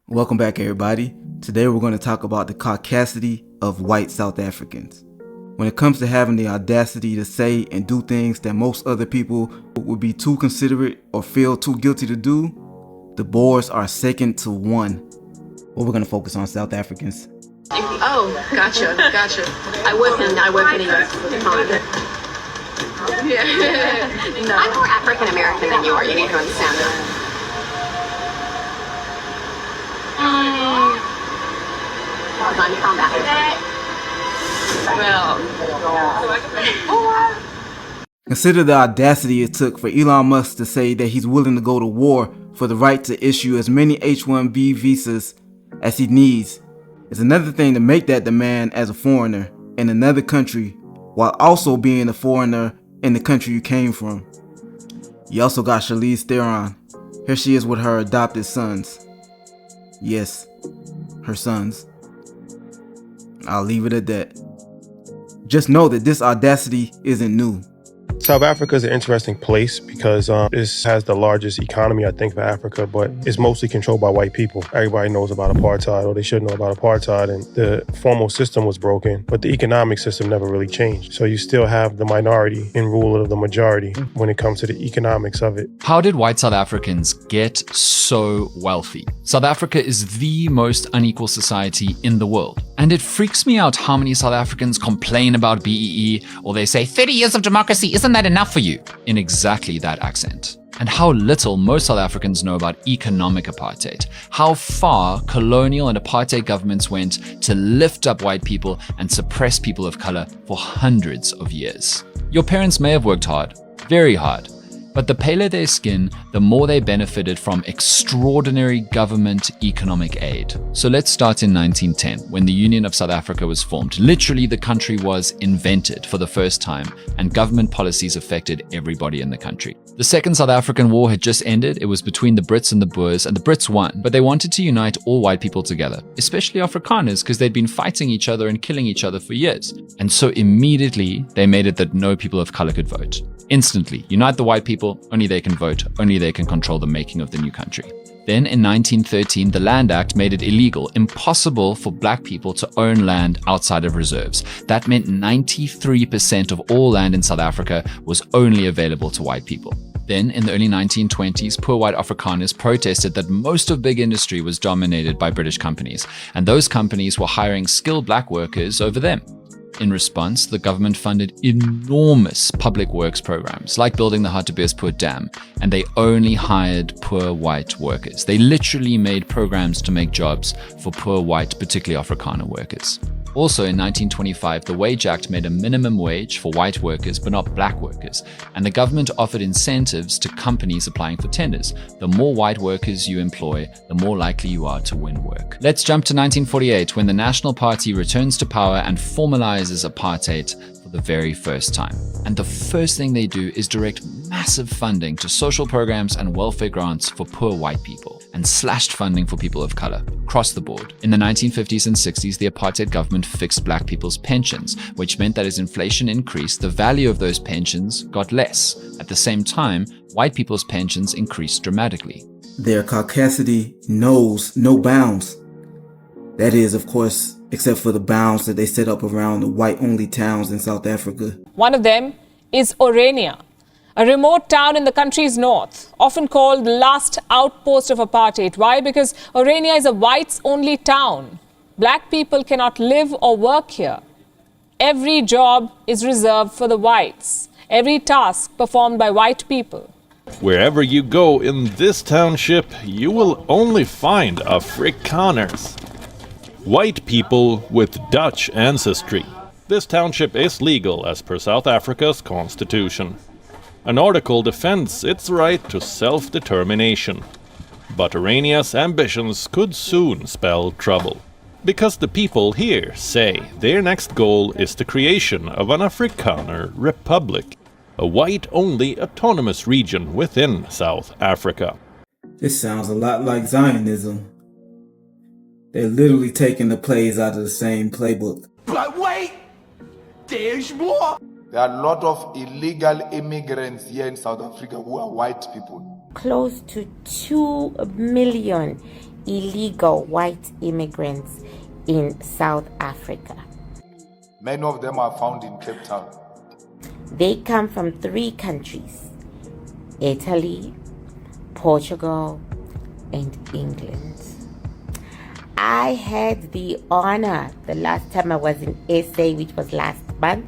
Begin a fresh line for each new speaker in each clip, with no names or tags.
Welcome back, everybody. Today we're going to talk about the caucasity of white South Africans. When it comes to having the audacity to say and do things that most other people would be too considerate or feel too guilty to do, the Boers are second to one. Well, we're going to focus on South Africans.
Oh, gotcha. I work in a Yeah. No. I'm more African American than you are. You need to understand that. I'm from Africa. Well.
Consider the audacity it took for Elon Musk to say that he's willing to go to war for the right to issue as many H-1B visas as he needs. It's another thing to make that demand as a foreigner in another country while also being a foreigner in the country you came from. You also got Charlize Theron. Here she is with her adopted sons. Yes, her sons. I'll leave it at that. Just know that this audacity isn't new.
South Africa is an interesting place because this has the largest economy, I think, for Africa, but it's mostly controlled by white people. Everybody knows about apartheid, or they should know about apartheid, and the formal system was broken, but the economic system never really changed. So you still have the minority in rule of the majority when it comes to the economics of it.
How did white South Africans get so wealthy? South Africa is the most unequal society in the world. And it freaks me out how many South Africans complain about BEE, or they say 30 years of democracy, isn't that enough for you? In exactly that accent. And how little most South Africans know about economic apartheid. How far colonial and apartheid governments went to lift up white people and suppress people of color for hundreds of years. Your parents may have worked hard, very hard, but the paler their skin, the more they benefited from extraordinary government economic aid. So let's start in 1910, when the Union of South Africa was formed. Literally, the country was invented for the first time, and government policies affected everybody in the country. The Second South African War had just ended. It was between the Brits and the Boers, and the Brits won. But they wanted to unite all white people together, especially Afrikaners, because they'd been fighting each other and killing each other for years. And so immediately, they made it that no people of color could vote. Instantly, unite the white people, only they can vote, only they can control the making of the new country. Then in 1913, the Land Act made it illegal, impossible for black people to own land outside of reserves. That meant 93% of all land in South Africa was only available to white people. Then, in the early 1920s, poor white Afrikaners protested that most of big industry was dominated by British companies, and those companies were hiring skilled black workers over them. In response, the government funded enormous public works programs, like building the Hartbeespoort Dam, and they only hired poor white workers. They literally made programs to make jobs for poor white, particularly Afrikaner workers. Also in 1925, the Wage Act made a minimum wage for white workers, but not black workers, and the government offered incentives to companies applying for tenders. The more white workers you employ, the more likely you are to win work. Let's jump to 1948, when the National Party returns to power and formalizes apartheid for the very first time. And the first thing they do is direct massive funding to social programs and welfare grants for poor white people, and slashed funding for people of color across the board. In the 1950s and 60s, the apartheid government fixed black people's pensions, which meant that as inflation increased, the value of those pensions got less. At the same time, white people's pensions increased dramatically.
Their caucasity knows no bounds. That is, of course, except for the bounds that they set up around the white-only towns in South Africa.
One of them is Orania, a remote town in the country's north, often called the last outpost of apartheid. Why? Because Orania is a whites-only town. Black people cannot live or work here. Every job is reserved for the whites. Every task performed by white people.
Wherever you go in this township, you will only find Afrikaners. White people with Dutch ancestry. This township is legal as per South Africa's constitution. An article defends its right to self-determination. But Orania's ambitions could soon spell trouble. Because the people here say their next goal is the creation of an Afrikaner republic, a white-only autonomous region within South Africa.
This sounds a lot like Zionism. They're literally taking the plays out of the same playbook.
But wait! There's more!
There are a lot of illegal immigrants here in South Africa who are white people.
Close to 2 million illegal white immigrants in South Africa.
Many of them are found in Cape Town.
They come from 3 countries: Italy, Portugal, and England. I had the honor, the last time I was in SA, which was last month,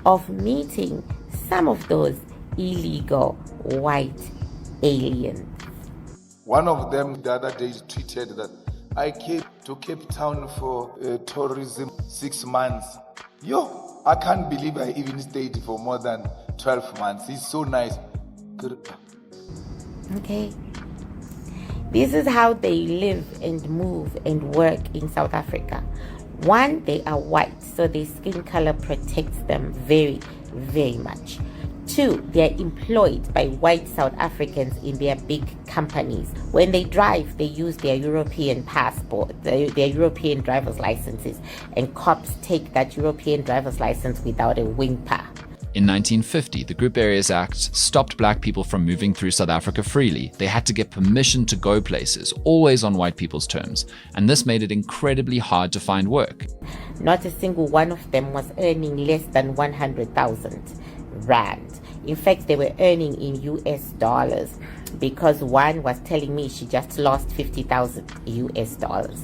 of meeting some of those illegal white aliens.
One of them the other day tweeted that I came to Cape Town for tourism 6 months. Yo, I can't believe I even stayed for more than 12 months. It's so nice.
Okay. This is how they live and move and work in South Africa. 1, they are white, so their skin color protects them very, very much. 2, they are employed by white South Africans in their big companies. When they drive, they use their European passport, their European driver's licenses, and cops take that European driver's license without a whimper.
In 1950, the Group Areas Act stopped black people from moving through South Africa freely. They had to get permission to go places, always on white people's terms, and this made it incredibly hard to find work.
Not a single one of them was earning less than 100,000 rand. In fact, they were earning in US dollars, because one was telling me she just lost 50,000 US dollars.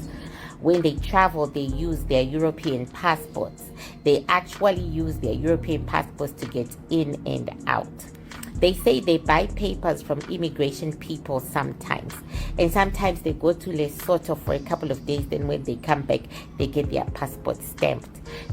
When they travel, they use their European passports. They actually use their European passports to get in and out. They say they buy papers from immigration people sometimes. And sometimes they go to Lesotho for a couple of days. Then when they come back, they get their passport stamped.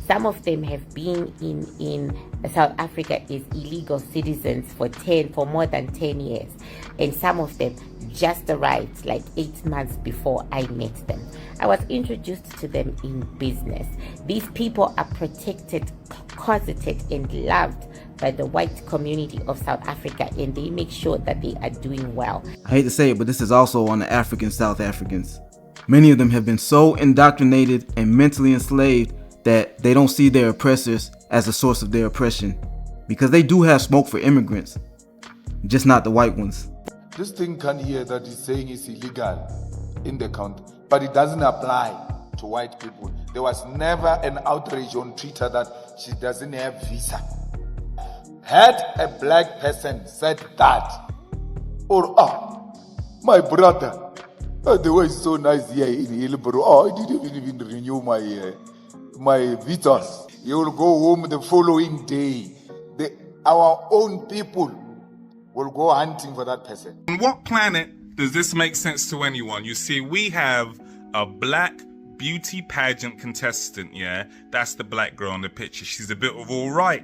Some of them have been in South Africa as illegal citizens for more than 10 years. And some of them just arrived like 8 months before I met them. I was introduced to them in business. These people are protected, closeted, and loved by the white community of South Africa, and they make sure that they are doing well.
I hate to say it, but this is also on the African South Africans. Many of them have been so indoctrinated and mentally enslaved that they don't see their oppressors as a source of their oppression, because they do have smoke for immigrants, just not the white ones.
This thing can hear that is saying it's illegal in the country, but it doesn't apply to white people. There was never an outrage on Twitter that she doesn't have visa. Had a black person said that, or my brother, they were so nice here in Hillborough. I didn't even renew my visas. You will go home the following day. Our own people will go hunting for that person.
On what planet does this make sense to anyone? You see, we have a black beauty pageant contestant, yeah? That's the black girl in the picture. She's a bit of all right.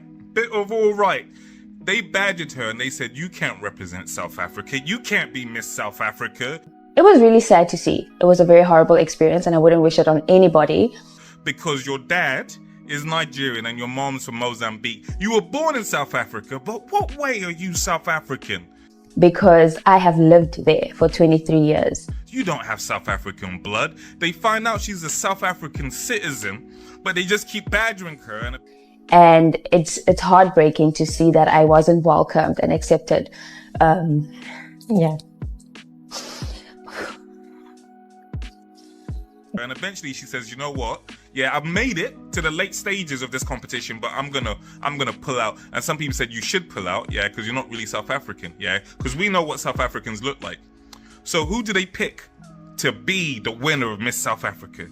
They badgered her and they said, you can't represent South Africa. You can't be Miss South Africa.
It was really sad to see. It was a very horrible experience and I wouldn't wish it on anybody.
Because your dad is Nigerian and your mom's from Mozambique. You were born in South Africa, but what way are you South African?
Because I have lived there for 23 years.
You don't have South African blood. They find out she's a South African citizen, but they just keep badgering her.
And it's heartbreaking to see that I wasn't welcomed and accepted. Yeah.
And eventually she says, you know what? Yeah, I've made it to the late stages of this competition, but I'm gonna pull out. And some people said you should pull out, yeah, because you're not really South African, yeah, because we know what South Africans look like. So who do they pick to be the winner of Miss South Africa?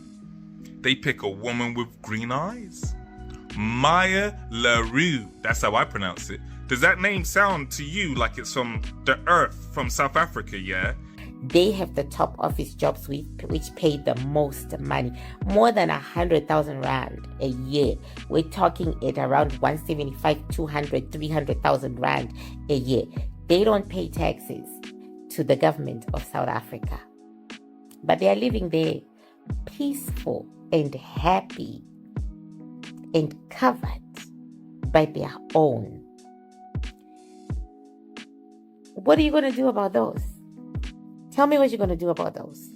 They pick a woman with green eyes. Maya LaRue, that's how I pronounce it. Does that name sound to you like it's from the earth, from South Africa, yeah?
They have the top office jobs which pay the most money, more than 100,000 rand a year. We're talking at around 175, 200, 300,000 rand a year. They don't pay taxes to the government of South Africa, but they are living there peaceful and happy and covered by their own. What are you going to do about those? Tell me what you're going to do about those.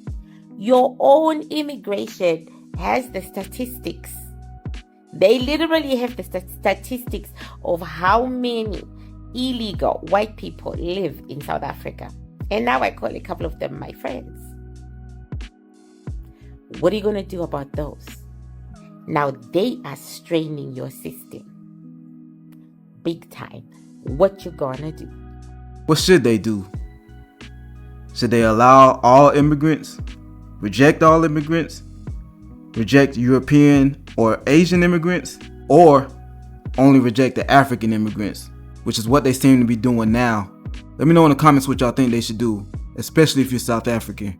Your own immigration has the statistics. They literally have the statistics of how many illegal white people live in South Africa. And now I call a couple of them my friends. What are you going to do about those? Now they are straining your system big time. What you gonna do?
What should they do? Should they allow all immigrants? Reject all immigrants? Reject European or Asian immigrants? Or only reject the African immigrants, which is what they seem to be doing now? Let me know in the comments what y'all think they should do, especially if you're South African.